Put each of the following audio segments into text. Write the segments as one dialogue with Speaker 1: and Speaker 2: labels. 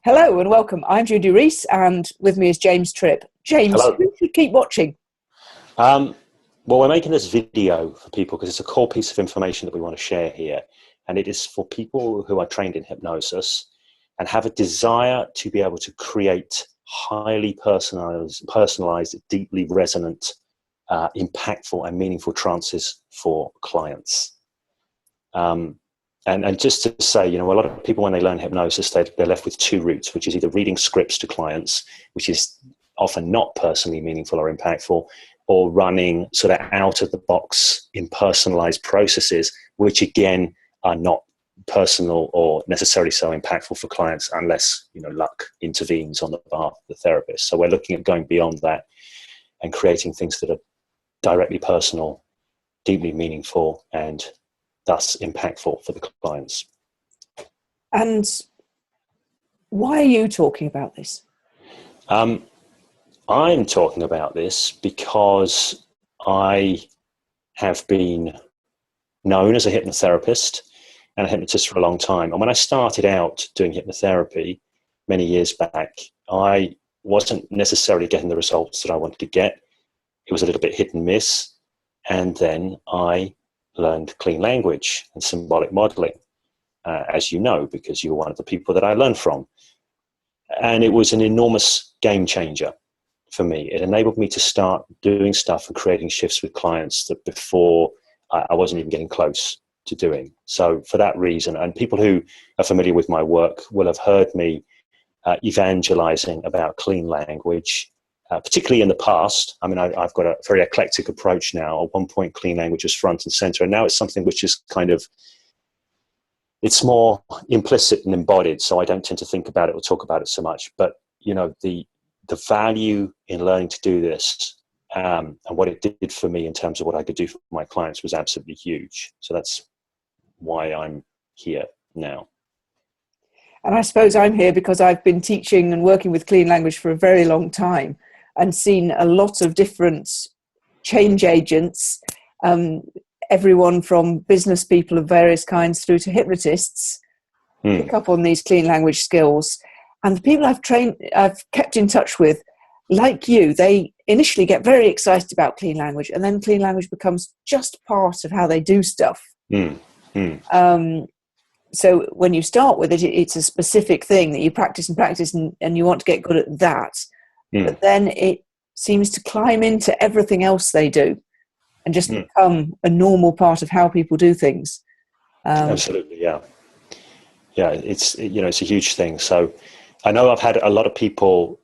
Speaker 1: Hello and welcome. I'm Judy Rees, and with me is James Tripp. James,
Speaker 2: Hello.
Speaker 1: who should keep watching?
Speaker 2: Um, well, we're making this video for people because it's a core piece of information that we want to share here. And it is for people who are trained in hypnosis and have a desire to be able to create highly personalized, deeply resonant, impactful and meaningful trances for clients. And just to say, a lot of people, when they learn hypnosis, they're left with two routes, which is either reading scripts to clients, which is often not personally meaningful or impactful, or running sort of out of the box impersonalized processes, which again are not personal or necessarily so impactful for clients unless, luck intervenes on the behalf of the therapist. So we're looking at going beyond that and creating things that are directly personal, deeply meaningful, and thus impactful for the clients.
Speaker 1: And why are you talking about this?
Speaker 2: I'm talking about this because I have been known as a hypnotherapist and a hypnotist for a long time. And when I started out doing hypnotherapy many years back, I wasn't necessarily getting the results that I wanted to get. It was a little bit hit and miss. And then I learned clean language and symbolic modeling, as you know, because you were one of the people that I learned from. And it was an enormous game changer for me. It enabled me to start doing stuff and creating shifts with clients that before I wasn't even getting close to doing. So for that reason, and people who are familiar with my work will have heard me evangelizing about clean language, particularly in the past. I mean, I've got a very eclectic approach now. At one point, clean language was front and center, and now it's something which is it's more implicit and embodied, so I don't tend to think about it or talk about it so much. But, the value in learning to do this and what it did for me in terms of what I could do for my clients was absolutely huge. So that's why I'm here now.
Speaker 1: And I suppose I'm here because I've been teaching and working with clean language for a very long time and seen a lot of different change agents, everyone from business people of various kinds through to hypnotists, pick up on these clean language skills. And the people I've kept in touch with, like you, they initially get very excited about clean language, and then clean language becomes just part of how they do stuff. So when you start with it, it's a specific thing that you practice and you want to get good at that. But then it seems to climb into everything else they do and just become a normal part of how people do things.
Speaker 2: Absolutely, yeah. Yeah, it's a huge thing. So I know I've had a lot of people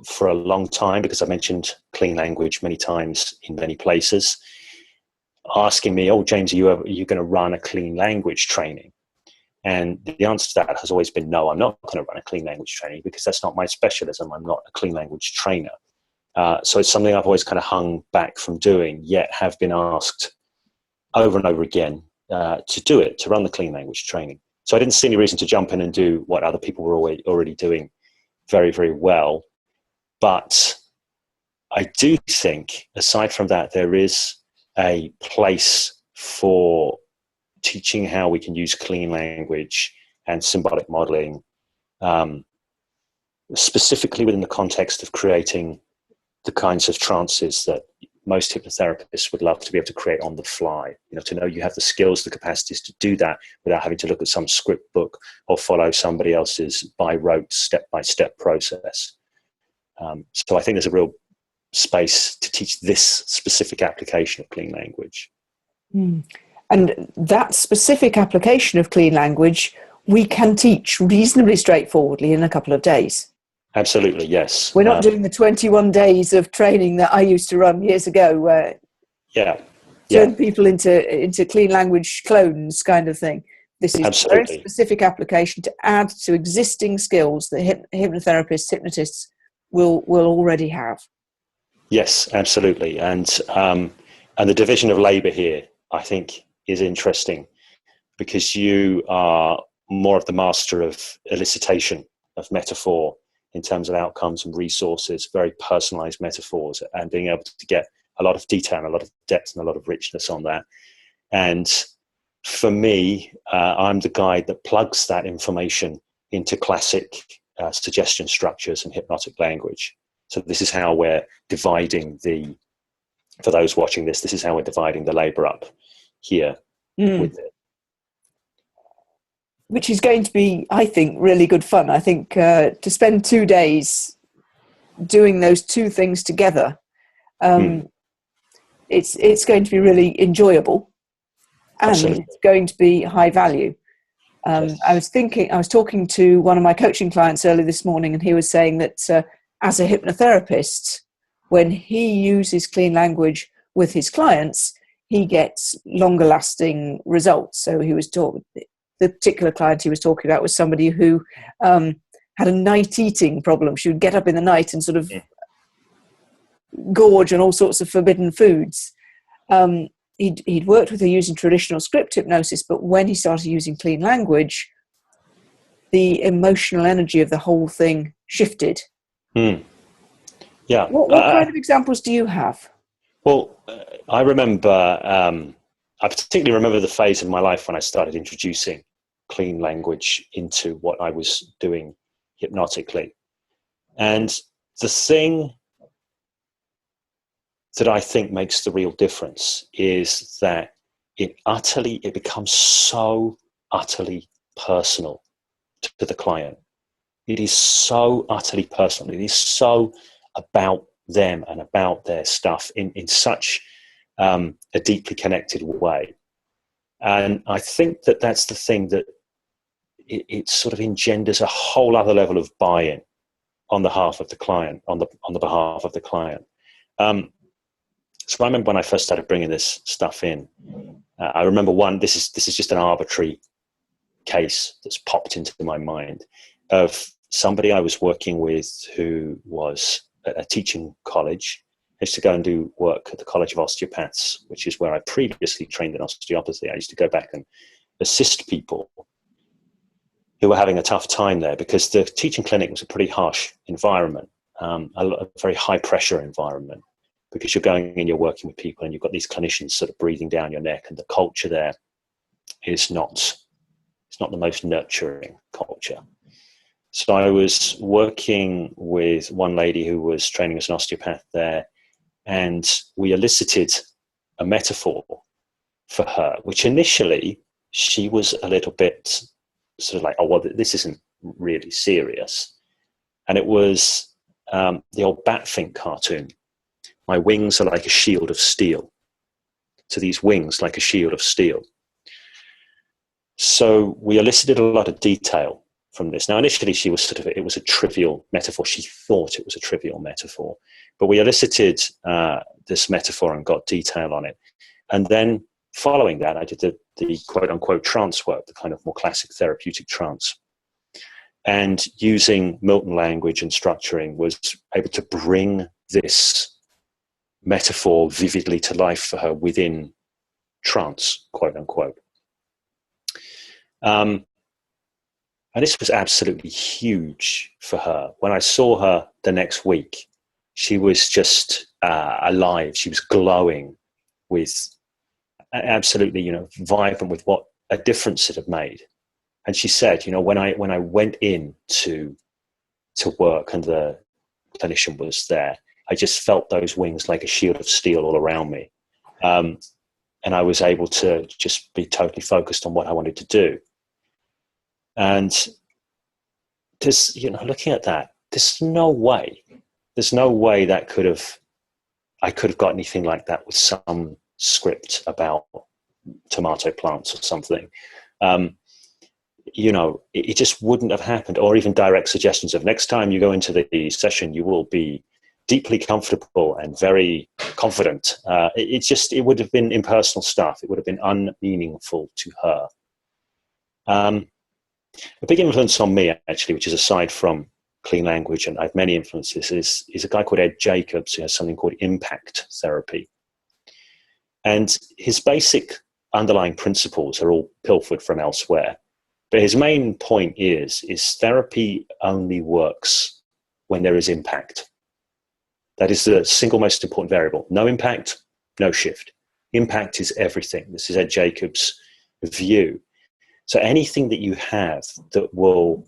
Speaker 2: for a long time, because I mentioned clean language many times in many places, asking me, "Oh, James, are you going to run a clean language training?" And the answer to that has always been no. I'm not going to run a clean language training because that's not my specialism. I'm not a clean language trainer. So it's something I've always kind of hung back from doing, yet have been asked over and over again to run the clean language training. So I didn't see any reason to jump in and do what other people were already doing very, very well. But I do think, aside from that, there is a place for teaching how we can use clean language and symbolic modeling, specifically within the context of creating the kinds of trances that most hypnotherapists would love to be able to create on the fly. To know you have the skills, the capacities to do that without having to look at some script book or follow somebody else's by rote, step-by-step process. So I think there's a real space to teach this specific application of clean language.
Speaker 1: And that specific application of clean language, we can teach reasonably straightforwardly in a couple of days.
Speaker 2: Absolutely, yes.
Speaker 1: We're not doing the 21 days of training that I used to run years ago, where turn people into clean language clones kind of thing. This is a very specific application to add to existing skills that hypnotherapists, hypnotists will already have.
Speaker 2: Yes, absolutely. And the division of labor here, I think, is interesting, because you are more of the master of elicitation, of metaphor, in terms of outcomes and resources, very personalized metaphors, and being able to get a lot of detail and a lot of depth and a lot of richness on that. And for me, I'm the guy that plugs that information into classic suggestion structures and hypnotic language. So this is how we're dividing for those watching this is how we're dividing the labor up here with it.
Speaker 1: Which is going to be, I think, really good fun. I think to spend 2 days doing those two things together, it's going to be really enjoyable, and
Speaker 2: Absolutely.
Speaker 1: it's going to be high value.
Speaker 2: Yes.
Speaker 1: I was talking to one of my coaching clients early this morning, and he was saying that as a hypnotherapist, when he uses clean language with his clients, he gets longer lasting results. So he was talking, the particular client he was talking about was somebody who had a night eating problem. She would get up in the night and sort of gorge on all sorts of forbidden foods. He'd worked with her using traditional script hypnosis, but when he started using clean language, the emotional energy of the whole thing shifted.
Speaker 2: Yeah.
Speaker 1: What kind of examples do you have?
Speaker 2: Well, I remember, I particularly remember the phase in my life when I started introducing clean language into what I was doing hypnotically. And the thing that I think makes the real difference is that it becomes so utterly personal to the client. It is so utterly personal. It is so about them and about their stuff in such a deeply connected way. And I think that that's the thing that it sort of engenders a whole other level of buy-in on behalf of the client, on the behalf of the client. So I remember when I first started bringing this stuff in, I remember this is just an arbitrary case that's popped into my mind of somebody I was working with who was at a teaching college. I used to go and do work at the College of Osteopaths, which is where I previously trained in osteopathy. I used to go back and assist people who were having a tough time there because the teaching clinic was a pretty harsh environment, a very high pressure environment, because you're going and you're working with people and you've got these clinicians sort of breathing down your neck, and the culture there is not the most nurturing culture. So I was working with one lady who was training as an osteopath there, and we elicited a metaphor for her, which initially she was a little bit sort of like, oh, well, this isn't really serious. And it was the old Batfink cartoon. My wings are like a shield of steel. So these wings like a shield of steel. So we elicited a lot of detail from this. Now, initially, it was a trivial metaphor. She thought it was a trivial metaphor. But we elicited this metaphor and got detail on it. And then following that, I did the quote-unquote trance work, the kind of more classic therapeutic trance. And using Milton language and structuring was able to bring this metaphor vividly to life for her within trance, quote-unquote. And this was absolutely huge for her. When I saw her the next week, she was just alive. She was glowing with absolutely, vibrant with what a difference it had made. And she said, when I went in to work and the clinician was there, I just felt those wings like a shield of steel all around me. And I was able to just be totally focused on what I wanted to do. And there's, looking at that, there's no way that I could have got anything like that with some script about tomato plants or something. It just wouldn't have happened. Or even direct suggestions of, next time you go into the session, you will be deeply comfortable and very confident. It would have been impersonal stuff. It would have been unmeaningful to her. A big influence on me, actually, which is aside from clean language, and I have many influences, is a guy called Ed Jacobs, who has something called impact therapy. And his basic underlying principles are all pilfered from elsewhere. But his main point is therapy only works when there is impact. That is the single most important variable. No impact, no shift. Impact is everything. This is Ed Jacobs' view. So anything that you have that will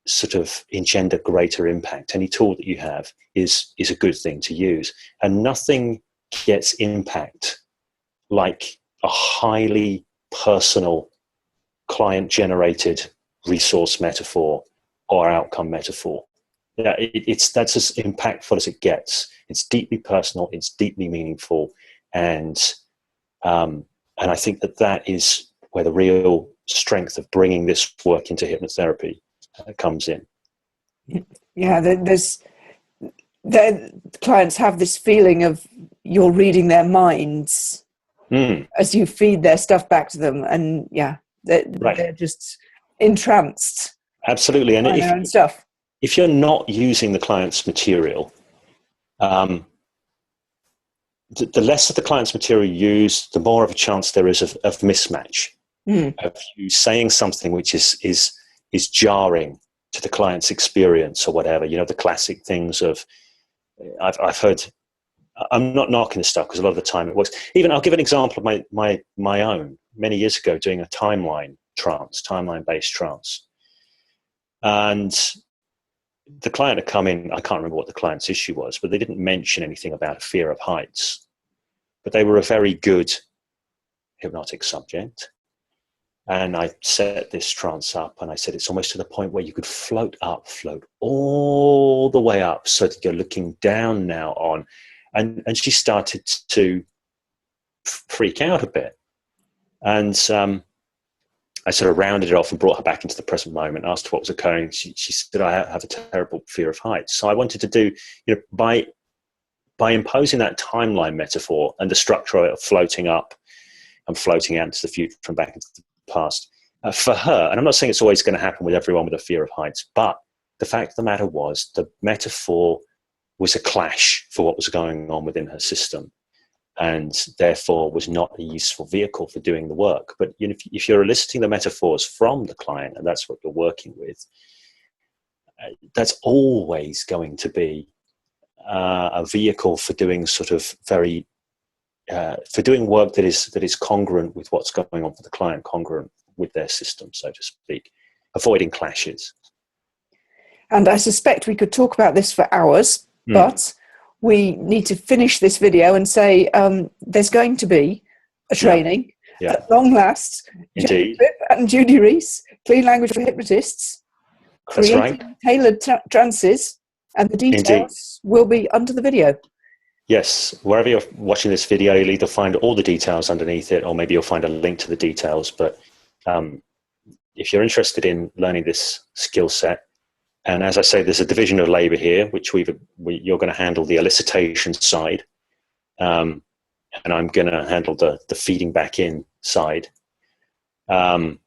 Speaker 2: sort of engender greater impact. Any tool that you have is a good thing to use. And nothing gets impact like a highly personal, client-generated resource metaphor or outcome metaphor. Yeah, that's as impactful as it gets. It's deeply personal. It's deeply meaningful, and I think that is where the real strength of bringing this work into hypnotherapy comes in.
Speaker 1: Yeah, the clients have this feeling of you're reading their minds as you feed their stuff back to them, and they're just entranced.
Speaker 2: Absolutely, and
Speaker 1: by their own stuff.
Speaker 2: If you're not using the client's material, the less of the client's material you use, the more of a chance there is of mismatch, of you saying something which is jarring to the client's experience or whatever. You know, the classic things of, I've heard, I'm not knocking this stuff because a lot of the time it works. Even I'll give an example of my own, many years ago, doing a timeline-based trance. And the client had come in, I can't remember what the client's issue was, but they didn't mention anything about a fear of heights. But they were a very good hypnotic subject. And I set this trance up and I said, it's almost to the point where you could float all the way up so that you're looking down now on. And she started to freak out a bit. And I sort of rounded it off and brought her back into the present moment, asked her what was occurring. She said, I have a terrible fear of heights. So I wanted to do, by imposing that timeline metaphor and the structure of it of floating up and floating out into the future and back into the past, for her, and I'm not saying it's always going to happen with everyone with a fear of heights, but the fact of the matter was the metaphor was a clash for what was going on within her system, and therefore was not a useful vehicle for doing the work. But if you're eliciting the metaphors from the client, and that's what you're working with, that's always going to be a vehicle for doing sort of for doing work that is congruent with what's going on for the client, congruent with their system, so to speak, avoiding clashes.
Speaker 1: And I suspect we could talk about this for hours, but we need to finish this video and say there's going to be a training at long last.
Speaker 2: Indeed.
Speaker 1: And Judy Rees, Clean Language for Hypnotists, creating tailored trances, and the details will be under the video.
Speaker 2: Yes, wherever you're watching this video, you'll either find all the details underneath it, or maybe you'll find a link to the details. But if you're interested in learning this skill set, and as I say, there's a division of labor here, which you're going to handle the elicitation side, and I'm going to handle the feeding back in side. And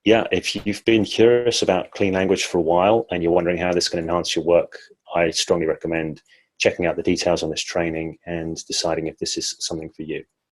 Speaker 2: yeah, if you've been curious about clean language for a while and you're wondering how this can enhance your work, I strongly recommend checking out the details on this training and deciding if this is something for you.